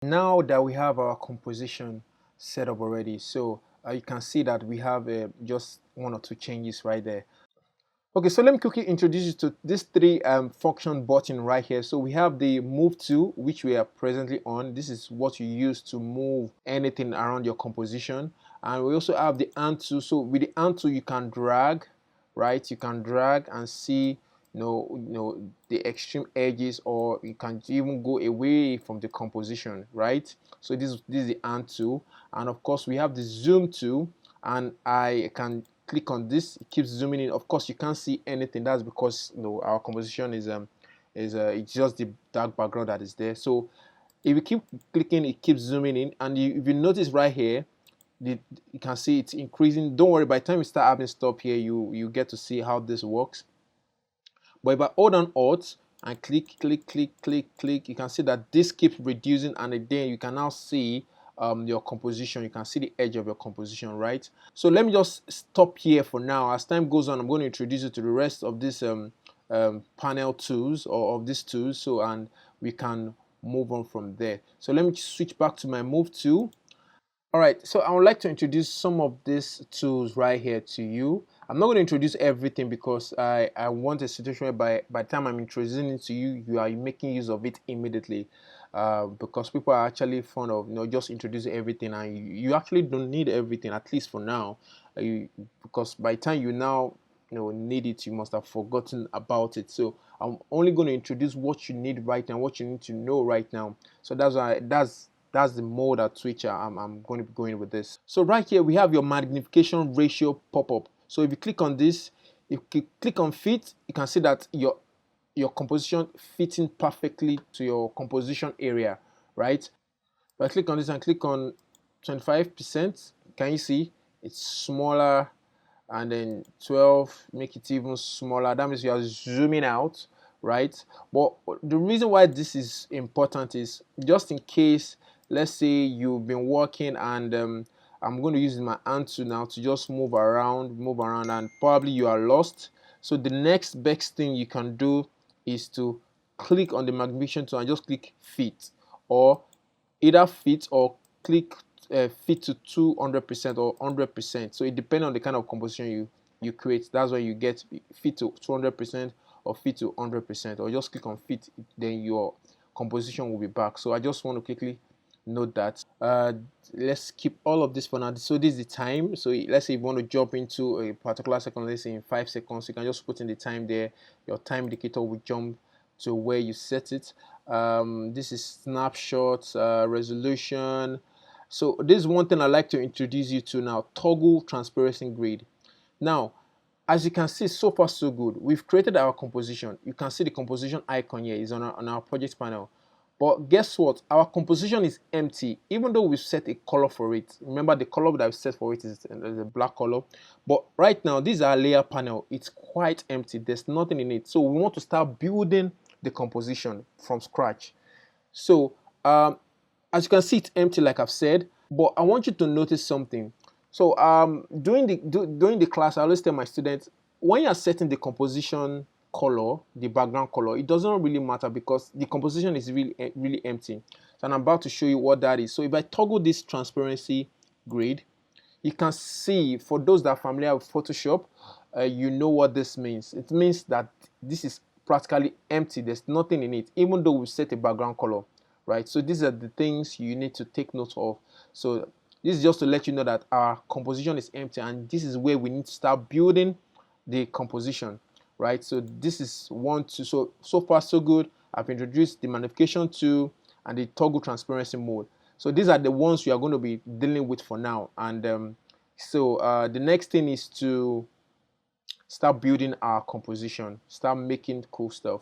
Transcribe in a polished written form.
Now that we have our composition set up already, so you can see that we have just one or two changes right there. Okay, so let me quickly introduce you to these three function button right here. So we have the move tool, which we are presently on. This is what you use to move anything around your composition. And we also have the hand tool. So with the hand tool, you can drag, right? You can drag and see, the extreme edges, or you can even go away from the composition, right? So this is the hand tool, and of course we have the zoom tool, and I can click on this. It keeps zooming in. Of course you can't see anything. That's because our composition is it's just the dark background that is there. So if you keep clicking, it keeps zooming in, and if you notice right here, you can see it's increasing. Don't worry, by the time you start having stop here, you get to see how this works. But if I hold on Alt and click, you can see that this keeps reducing, and then you can now see your composition. You can see the edge of your composition, right? So let me just stop here for now. As time goes on, I'm going to introduce you to the rest of this panel tools, or of these tools, so and we can move on from there. So let me switch back to my move tool. Alright, so I would like to introduce some of these tools right here to you. I'm not going to introduce everything because I want a situation where by the time I'm introducing it to you, you are making use of it immediately. Because people are actually fond of just introducing everything, and you actually don't need everything, at least for now. Because by the time you now need it, you must have forgotten about it. So I'm only going to introduce what you need right now, what you need to know right now. So that's the mode at which I'm going to be going with this. So right here we have your magnification ratio pop-up. So if you click on this, if you click on fit, you can see that your composition fitting perfectly to your composition area, right? If I click on this and click on 25%, can you see it's smaller? And then 12, make it even smaller. That means you are zooming out, right? But the reason why this is important is just in case, let's say you've been working, and I'm going to use my hand to now to just move around, and probably you are lost. So the next best thing you can do is to click on the magnification tool and just click fit, or either fit or click fit to 200% or 100%. So it depends on the kind of composition you create. That's why you get fit to 200% or fit to 100%, or just click on fit, then your composition will be back. So I just want to quickly note that. Let's keep all of this for now. So this is the time. So let's say you want to jump into a particular second, let's say in 5 seconds, you can just put in the time there. Your time indicator will jump to where you set it. This is snapshot resolution. So this is one thing I'd like to introduce you to now: toggle transparency grid. Now, as you can see, so far so good. We've created our composition. You can see the composition icon here is on our project panel. But guess what? Our composition is empty, even though we've set a color for it. Remember, the color that I've set for it is a black color. But right now, this is our layer panel. It's quite empty. There's nothing in it. So we want to start building the composition from scratch. So as you can see, it's empty, like I've said. But I want you to notice something. So during the class, I always tell my students, when you're setting the composition color, the background color, it doesn't really matter because the composition is really empty. So I'm about to show you what that is. So if I toggle this transparency grid, you can see, for those that are familiar with Photoshop, you know what this means. It means that this is practically empty. There's nothing in it, even though we set a background color, right? So these are the things you need to take note of. So this is just to let you know that our composition is empty, and this is where we need to start building the composition, right? So this is one, two. So far so good. I've introduced the magnification tool and the toggle transparency mode. So these are the ones we are going to be dealing with for now. And the next thing is to start building our composition, start making cool stuff.